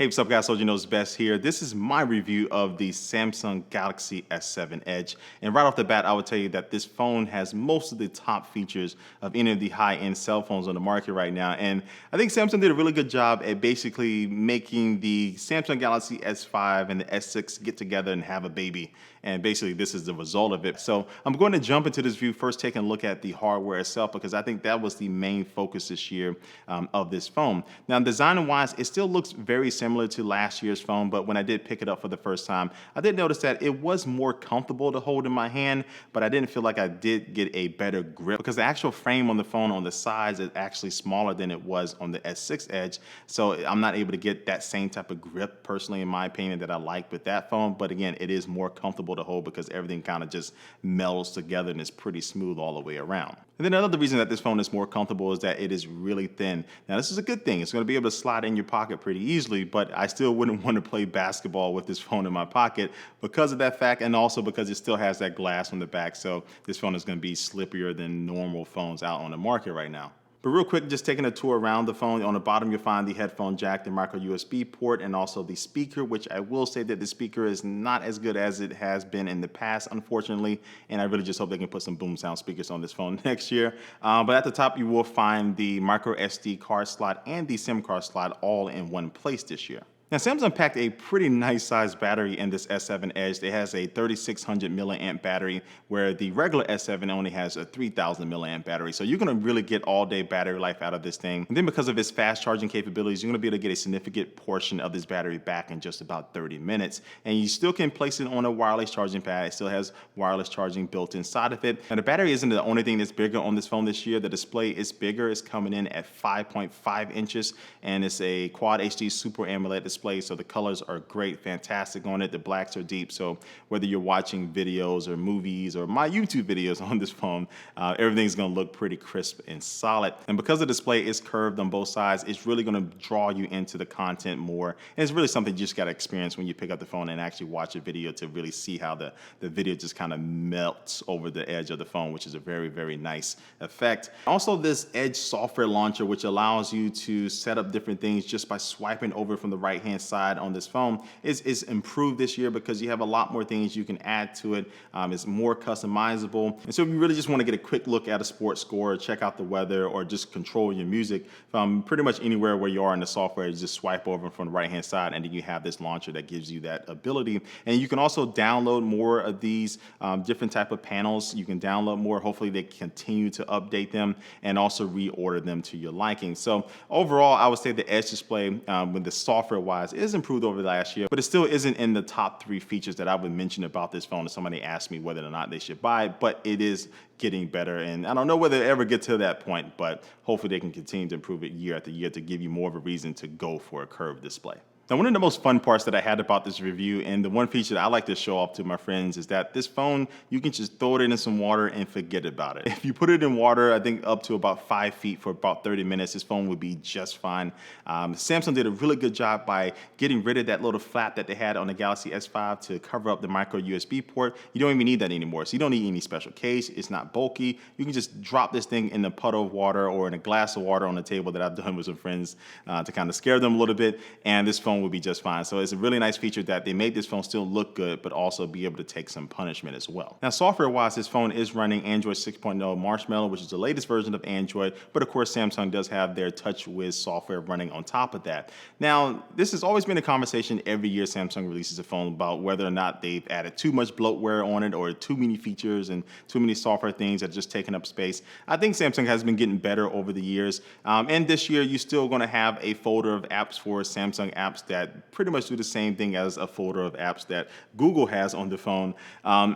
Hey, what's up, guys? Soldier Knows Best here. This is my review of the Samsung Galaxy S7 Edge. And right off the bat, I would tell you that this phone has most of the top features of any of the high-end cell phones on the market right now. And I think Samsung did a really good job at basically making the Samsung Galaxy S5 and the S6 get together and have a baby. And basically, this is the result of it. So I'm going to jump into this view first, taking a look at the hardware itself, because I think that was the main focus this year of this phone. Now, design-wise, it still looks very similar to last year's phone, but when I did pick it up for the first time, I did notice that it was more comfortable to hold in my hand, but I didn't feel like I did get a better grip because the actual frame on the phone on the sides is actually smaller than it was on the S6 Edge. So I'm not able to get that same type of grip, personally, in my opinion, that I like with that phone. But again, it is more comfortable to hold because everything kind of just melds together and is pretty smooth all the way around. And then another reason that this phone is more comfortable is that it is really thin. Now, this is a good thing. It's going to be able to slide in your pocket pretty easily, but I still wouldn't want to play basketball with this phone in my pocket because of that fact, and also because it still has that glass on the back. So this phone is going to be slippier than normal phones out on the market right now. But real quick, just taking a tour around the phone, on the bottom you'll find the headphone jack, the micro USB port, and also the speaker, which I will say that the speaker is not as good as it has been in the past, unfortunately, and I really just hope they can put some boom sound speakers on this phone next year. But at the top you will find the micro SD card slot and the SIM card slot all in one place this year. Now, Samsung packed a pretty nice sized battery in this S7 Edge. It has a 3600 milliamp battery, where the regular S7 only has a 3000 milliamp battery. So you're gonna really get all day battery life out of this thing. And then because of its fast charging capabilities, you're gonna be able to get a significant portion of this battery back in just about 30 minutes. And you still can place it on a wireless charging pad. It still has wireless charging built inside of it. And the battery isn't the only thing that's bigger on this phone this year. The display is bigger. It's coming in at 5.5 inches, and it's a Quad HD Super AMOLED display. So the colors are great, fantastic on it. The blacks are deep. So whether you're watching videos or movies or my YouTube videos on this phone, everything's going to look pretty crisp and solid. And because the display is curved on both sides, it's really going to draw you into the content more. And it's really something you just got to experience when you pick up the phone and actually watch a video to really see how the video just kind of melts over the edge of the phone, which is a very, very nice effect. Also, this Edge software launcher, which allows you to set up different things just by swiping over from the right-hand side on this phone, is improved this year because you have a lot more things you can add to it. It's more customizable. And so if you really just want to get a quick look at a sports score, check out the weather, or just control your music from pretty much anywhere where you are in the software, you just swipe over from the right-hand side, and then you have this launcher that gives you that ability. And you can also download more of these different type of panels. You can download more. Hopefully they continue to update them and also reorder them to your liking. So overall, I would say the Edge display with the software-wise is improved over the last year, but it still isn't in the top 3 features that I would mention about this phone if somebody asked me whether or not they should buy it, but it is getting better. And I don't know whether it ever get to that point, but hopefully they can continue to improve it year after year to give you more of a reason to go for a curved display. Now, one of the most fun parts that I had about this review, and the one feature that I like to show off to my friends, is that this phone, you can just throw it in some water and forget about it. If you put it in water, I think up to about 5 feet for about 30 minutes, this phone would be just fine. Samsung did a really good job by getting rid of that little flap that they had on the Galaxy S5 to cover up the micro USB port. You don't even need that anymore. So you don't need any special case. It's not bulky. You can just drop this thing in a puddle of water or in a glass of water on the table that I've done with some friends to kind of scare them a little bit, and this phone will be just fine. So it's a really nice feature that they made this phone still look good, but also be able to take some punishment as well. Now, software-wise, this phone is running Android 6.0 Marshmallow, which is the latest version of Android, but of course, Samsung does have their TouchWiz software running on top of that. Now, this has always been a conversation every year Samsung releases a phone about whether or not they've added too much bloatware on it or too many features and too many software things that are just taking up space. I think Samsung has been getting better over the years, and this year, you're still going to have a folder of apps for Samsung apps that pretty much do the same thing as a folder of apps that Google has on the phone.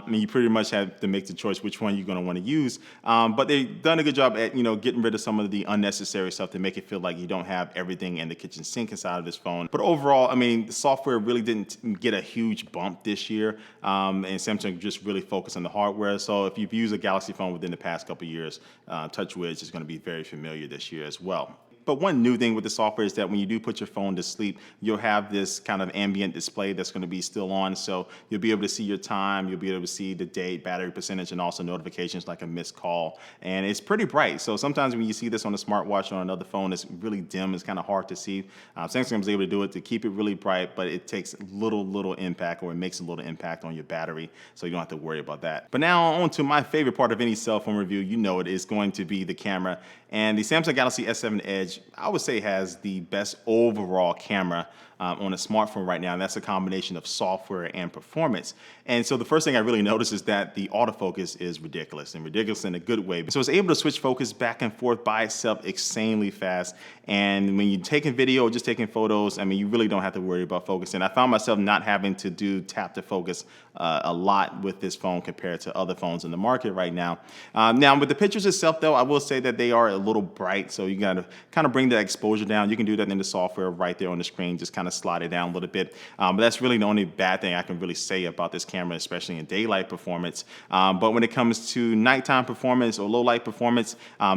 You pretty much have to make the choice which one you're going to want to use. But they've done a good job at getting rid of some of the unnecessary stuff to make it feel like you don't have everything in the kitchen sink inside of this phone. But overall, I mean, the software really didn't get a huge bump this year, and Samsung just really focused on the hardware. So if you've used a Galaxy phone within the past couple of years, TouchWiz is going to be very familiar this year as well. But one new thing with the software is that when you do put your phone to sleep, you'll have this kind of ambient display that's going to be still on. So you'll be able to see your time, you'll be able to see the date, battery percentage, and also notifications like a missed call. And it's pretty bright. So sometimes when you see this on a smartwatch or on another phone, it's really dim. It's kind of hard to see. Samsung was able to do it to keep it really bright, but it takes little impact, or it makes a little impact on your battery. So you don't have to worry about that. But now on to my favorite part of any cell phone review. You know it is going to be the camera. And the Samsung Galaxy S7 Edge, I would say, has the best overall camera on a smartphone right now, and that's a combination of software and performance. And so the first thing I really noticed is that the autofocus is ridiculous, and ridiculous in a good way. So it's able to switch focus back and forth by itself insanely fast. And when you're taking video or just taking photos, I mean, you really don't have to worry about focusing. I found myself not having to do tap to focus a lot with this phone compared to other phones in the market right now. Now, with the pictures itself, though, I will say that they are a little bright, so you gotta kind of bring that exposure down. You can do that in the software right there on the screen, just kind of slide it down a little bit. But that's really the only bad thing I can really say about this camera, especially in daylight performance. But when it comes to nighttime performance or low light performance,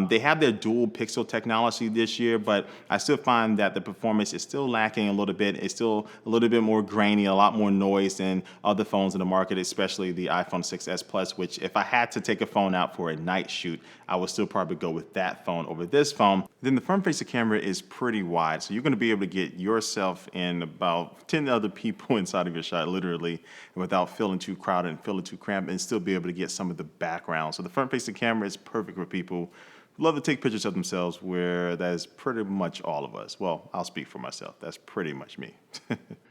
they have their dual pixel technology this year, but I still find that the performance is still lacking a little bit. It's still a little bit more grainy, a lot more noise than other phones in the market, especially the iPhone 6s Plus, which if I had to take a phone out for a night shoot, I would still probably go with that phone over this phone. Then the front-facing camera is pretty wide, so you're going to be able to get yourself and about 10 other people inside of your shot, literally, without feeling too crowded and feeling too cramped, and still be able to get some of the background. So the front-facing camera is perfect for people who love to take pictures of themselves, where that is pretty much all of us. Well, I'll speak for myself. That's pretty much me.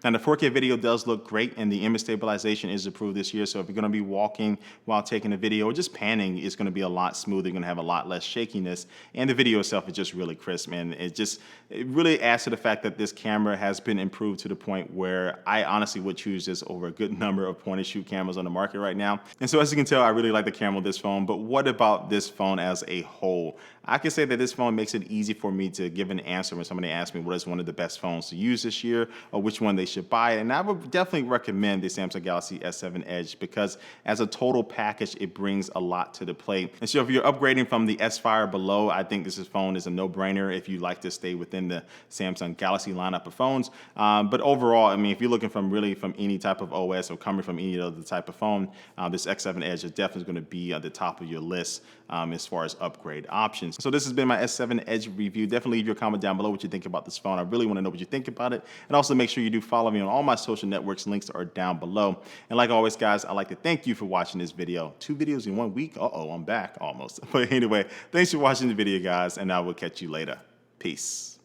And the 4K video does look great, and the image stabilization is approved this year. So if you're going to be walking while taking a video or just panning, it's going to be a lot smoother. You're going to have a lot less shakiness, and the video itself is just really crisp. And it really adds to the fact that this camera has been improved to the point where I honestly would choose this over a good number of point-and-shoot cameras on the market right now. And so as you can tell, I really like the camera of this phone. But what about this phone as a whole? I can say that this phone makes it easy for me to give an answer when somebody asks me what is one of the best phones to use this year or which one they should buy. And I would definitely recommend the Samsung Galaxy S7 Edge, because as a total package, it brings a lot to the plate. And so if you're upgrading from the S5 or below, I think this phone is a no-brainer if you like to stay within the Samsung Galaxy lineup of phones. But overall, I mean, if you're looking from any type of OS or coming from any other type of phone, this X7 Edge is definitely going to be at the top of your list as far as upgrade options. So this has been my S7 Edge review. Definitely leave your comment down below what you think about this phone. I really want to know what you think about it. And also make sure you do follow me on all my social networks. Links are down below. And like always, guys, I'd like to thank you for watching this video. 2 videos in 1 week. Uh-oh, I'm back almost. But anyway, thanks for watching the video, guys, and I will catch you later. Peace.